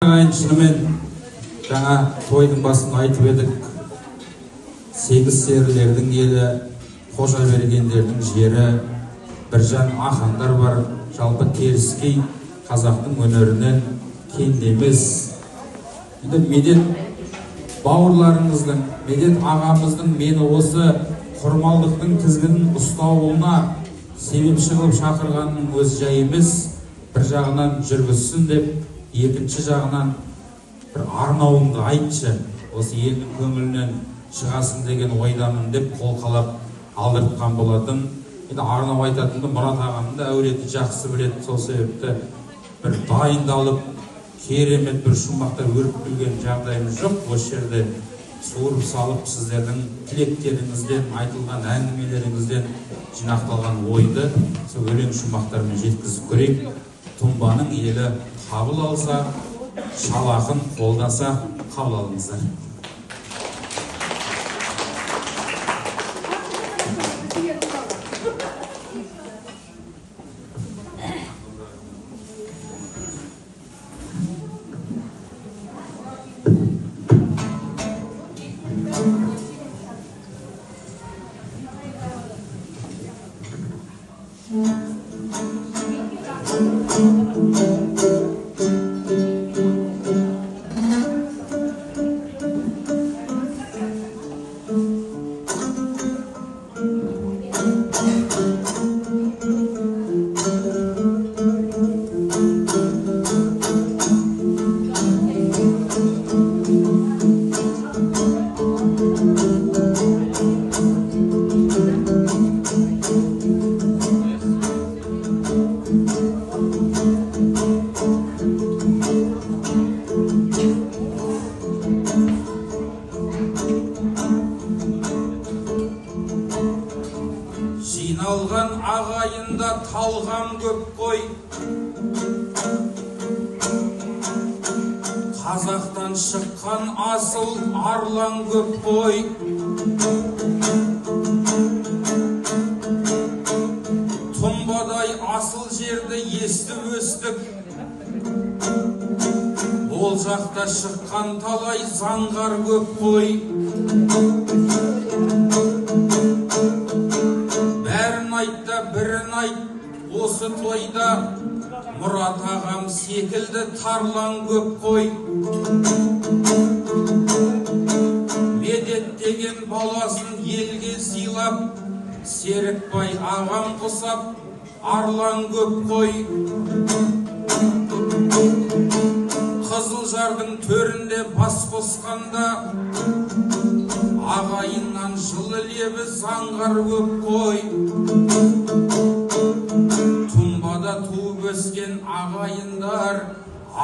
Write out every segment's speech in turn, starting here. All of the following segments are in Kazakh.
ағайын, шынымен жаңа тойдың басында айтып едік, 8 серілердің елі, Қожабергендердің жері, Біржан Ахандар бар. Жалпы теріскей қазақтың өнерінен кенде емес. Енді Медет бауырларыңыздың, Медет ағамыздың мені осы құрмалдықтың тізгінін ұстауына себепші қылып шақырғанның өз жай емес. Bir жағынан жүргізсін деп, екінші жағынан бір арнауыңды айтшы, осы елдің көңілінен шығасың деген ойдамын деп қол қалап алдыртқан болатын. Енді арнау айтатынды Мұрат ағамның да әуреті жақсы біледі, сол себепті бір дайындалып, керемет бір шумақтар өріп білген жағдайымыз жоқ. Осы жерде суырып салып, сіздердің тілектеріңізден, айтылған әңгімелеріңізден жинақталған ойды сол өлең шумақтармен жеткізіп көрейік. Тұнбаның елі қабыл алса, шалақын қолдаса, қабыл алыңыздар. Жиналған ағайында талғам көп қой, қазақтан шыққан асыл арлан көп қой. Тұнбадай асыл жерді естіп өстік, ол жақта шыққан талай заңғар көп қой. Бәрін айтта бірін айт, осы тойда Мұрат ағам секілді тарлан көп қой. Медет деген баласын елге сыйлап, Серікбай ағам құсап, арлан көп қой. Қызылжардың төрінде бас қосқанда, ағайыннан жылы лебі заңғар көп қой. Тұнбада туып өскен ағайындар,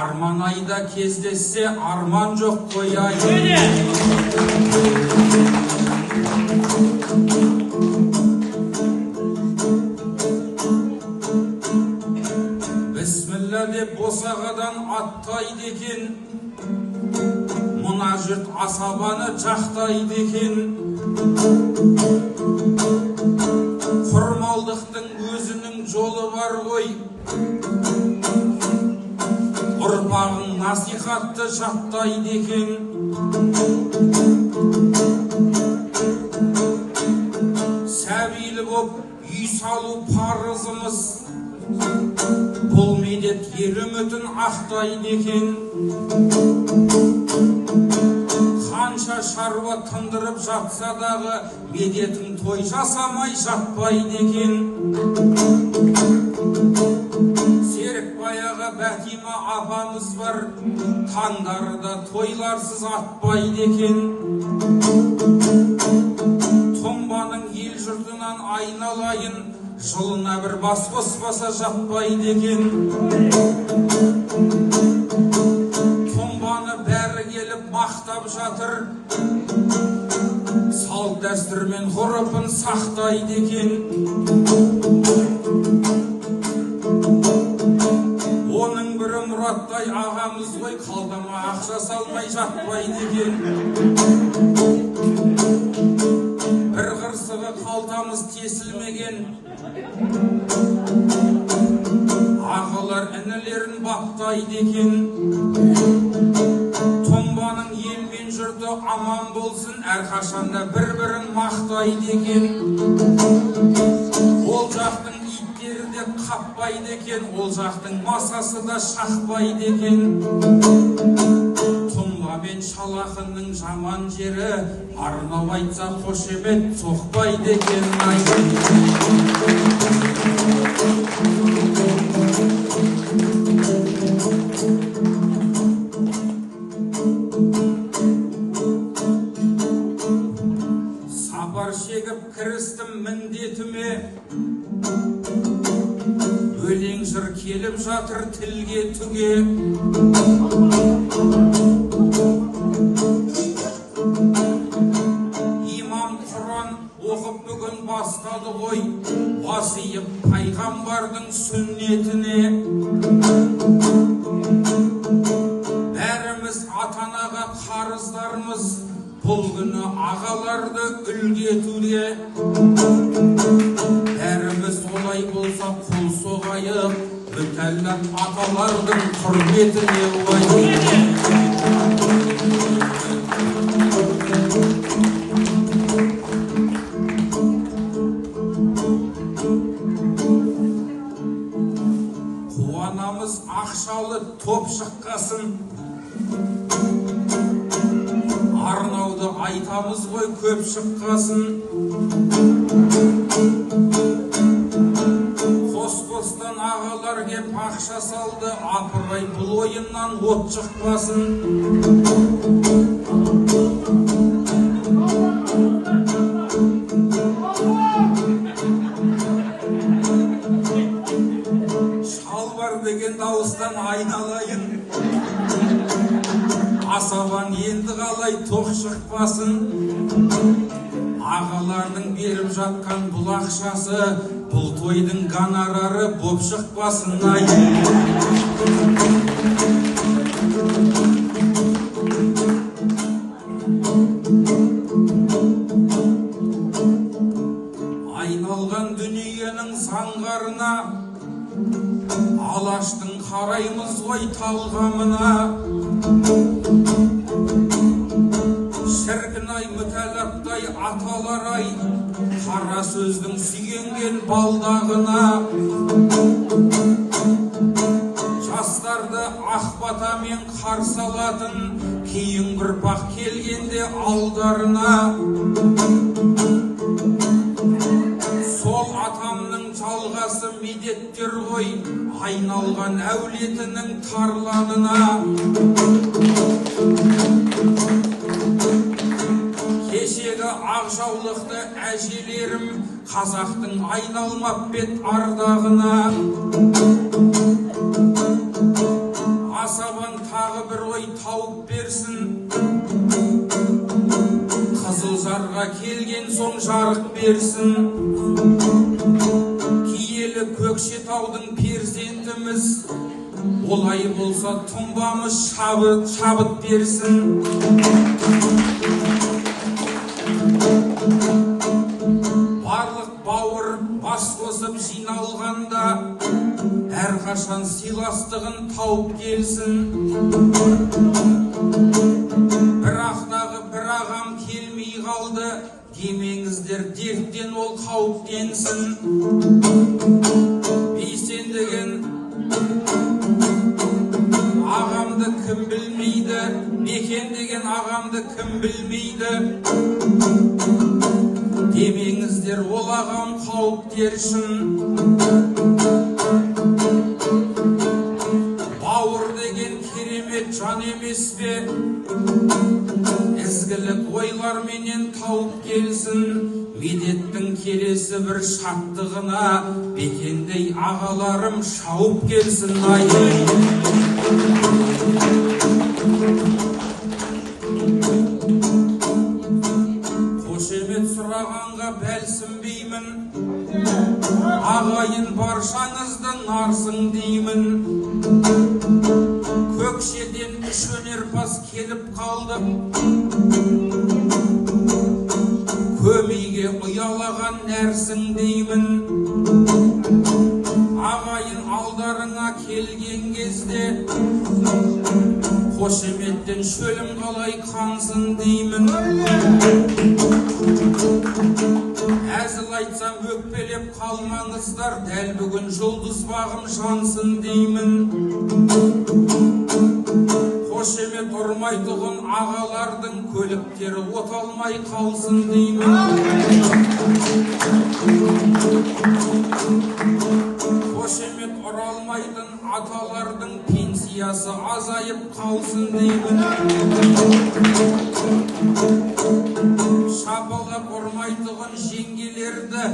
арман айда кездессе арман жоқ қой ай. Бісміллә деп босағадан аттайды екен, мына жұрт асабаны жақтайды екен. Құрмалдықтың өзінің жолы бар ғой, ұрпағың насихатты жаттайды екен. Сәбилі боп үй салу парызымыз, бұл Медет ер үмітін ақтайды екен. Қанша шаруа тындырып жатса дағы, Медетің той жасамай жатпайды екен. Серікбай аға, Бәтима апамыз бар, таңдары да тойларсыз атпайды екен. Тұнбаның ел жұртынан айналайын, жылына бір бас қоспаса жатпайды екен. Тұнбаны бәрі келіп мақтап жатыр, салт дәстүр мен ғұрпын сақтайды екен. Оның бірі Мұраттай ағамыз ғой, қалтама ақша салмай жатпайды екен. Бір қырсығы қалтамыз тесілмеген, ағалар інілерін баптайды екен. Томбаның ел мен жұрты аман болсын, әрқашанда бір-бірін мақтайды екен. Ол жақтың иттері де қаппайды екен, ол жақтың масасы да шақпайды екен. Тұмба мен шалақының жаман жері, арнау айтса қошемет соқпайды екен. Сапар шегіп кірістім міндетіме, өлең жыр келіп жатыр тілге түге. Имам Құран оқып бүгін бастады ғой, басиып пайғамбардың сүннетіне. Бәріміз ата-анаға қарыздармыз, бұл күні ағаларды үлгі етуге. Бәріміз олай болса қол соғайық, мүтәлләп аталардың құрметіне қуанамыз ақшалы топ шыққасын, арнауды айтамыз ғой көп шыққасын. Қос-қостан ағалар кеп ақша салды, апырай бұл ойыннан от шықпасын. Шалбар деген дауыстан айналайын, асабаң енді қалай тоқ шықпасын. Ағалардың беріп жатқан бұл ақшасы, бұл тойдың гонорары боп шықпасын. Айналған дүниенің заңғарына, алаштың қараймыз ғой талғамына. Шіркін-ай, мүтәлләптай аталар-ай, қара сөздің сүйенген балдағына. Жастарды ақ батамен қарсы алатын, кейін ұрпақ келгенде алдарына. Сол атамның жалғасы медеттер ғой, айналған әулетінің тарланына. Кешегі ақжаулықты әжелерім, қазақтың айналмап бет ардағына. Асабан тағы бір ой тауып берсін, Қызылжарға келген соң жарық берсін. Киелі Көкшетаудың перзентіміз, олай болса тұмбамыз шабыт берсін. Барлық бауыр бас қосып жиналғанда, әрқашан сыйластығын тауып келсін. Бірақтағы бір ағам келмей қалды, демеңіздер дерттен ол қауіптенсін. Бейсен деген ағамды кім білмейді, Бекен деген ағамды кім білмейді. Демеңіздер ол ағам қауіптершін. Бауыр деген керемет жан емес пе, ізгілік ойларменен тауып келсін. Медеттің келесі бір шаттығына, Бекендей ағаларым шауып келсін. Қошемет сұрағанға бәлсінбеймін, ағайын баршаңызды нарсың деймін. Көкшеден үш өнерпаз келіп қалдым, көмейге ұялаған нәрсің деймін. Ағайын алдарыңа келген кезде қошеметтен шөлім қалай қансын деймін. Әзіл айтсам өкпелеп қалмаңыздар, дәл бүгін жұлдыз бағым жансын деймін. Қошемет ұрмайтұғын ағалардың көліктері оталмай қалсын деймін. Қошемет ұралмайтын аталардың пенсиясы азайып қалсын деймін. Шапалақ ұрмайтұғын жеңгелерді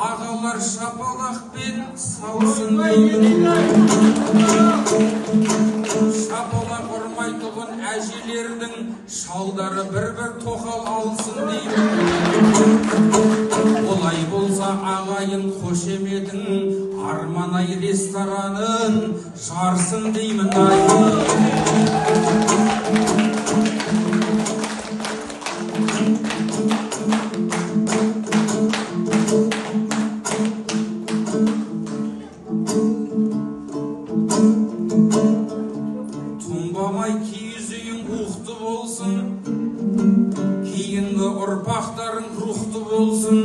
ағалар шапалақпен салсын деймін. Шапалақ ұрмайтұғын әжелердің шалдары бір-бір тоқал алсын деймін. Олай болса ағайын қошеметің Арманай ресторанын жарсын деймін. Тұнбамай киіз үйің ұқты болсын, кейінгі ұрпақтарың рухты болсын.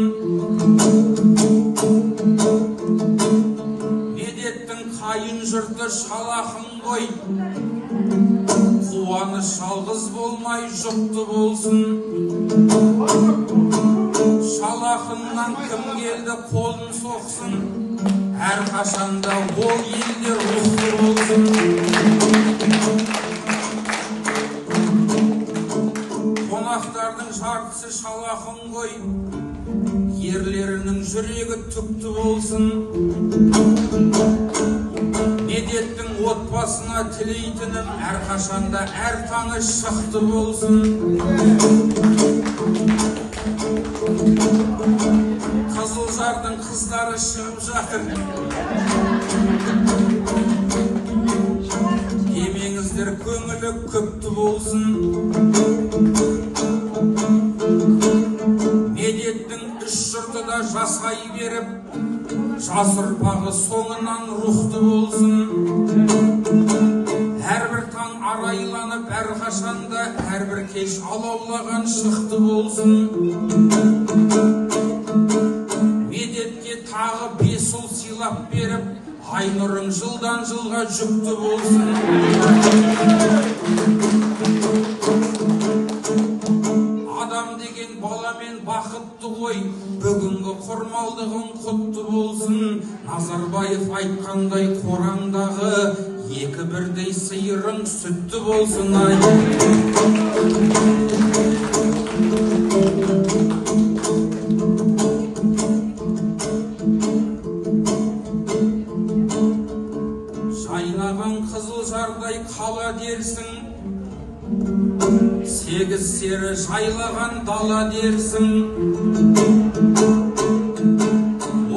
Медеттің қайын жұрты шалақын қой, қуаныш жалғыз болмай жұпты болсын. Шалақыннан кім келді қолын соқсын, әрқашанда ол елдер рухты болсын. Қонақтардың жартысы шалақын қой, ерлерінің жүрегі түкті болсын. Медеттің отбасына тілейтінім әрқашанда әр таңы шықты болсын. Қызылжардың қыздары шығып жатыр, демеңіздер көңілі көпті болсын. Медеттің үш жұрты да жасай беріп, жас ұрпағы соңынан рухты болсын. Әрбір таң арайланып, әрқашанда әрбір кеш алаулаған шықты болсын. Медетке тағы 5 ұл сыйлап беріп, айнұрың жылдан жылға жүкті болсын. Адам деген баламен бақытты ғой, бүгінгі құрмалдығың құтты болсын. Назарбаев айтқандай қораңдағы екі бірдей сиырың сүтті болсын. Жайнаған Қызылжардай қала дерсің, 8 сері жайлаған дала дерсің.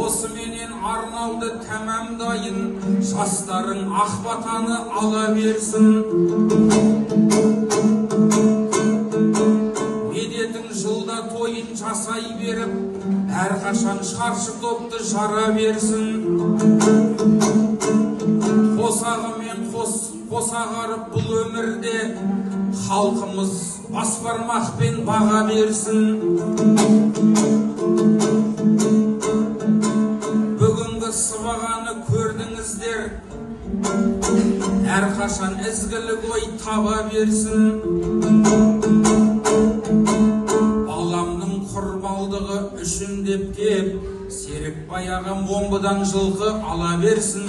Осыменен арнауды тәмамдайын, жастарың ақ батаны ала берсін. Медетің жылда тойын жасай беріп, әрқашан шаршы топты жара берсін. Қосағымен қосағарып бұл өмірде, халқымыз бас бармақпен баға берсін. Бүгінгі сыбағаны көрдіңіздер, әрқашан ізгілік ой таба берсін. Баламның құрмалдығы үшін деп кеп, Серікбай ағам омбыдан жылқы ала берсін.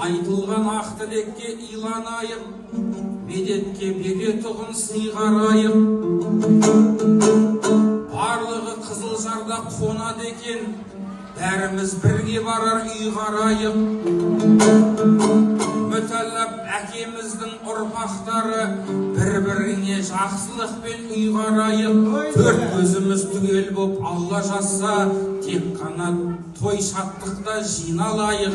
Айтылған ақ тілекке иланайық, медетке беретұғын сыйғарайық. Барлығы Қызылжарда қонады екен, бәріміз бірге барар үй қарайық. Мүтәлләп әкеміздің ұрпақтары бір-біріне жақсылықпен үй қарайық. Төрт көзіміз түгел боп Алла жазса, тек қана той шаттықта жиналайық.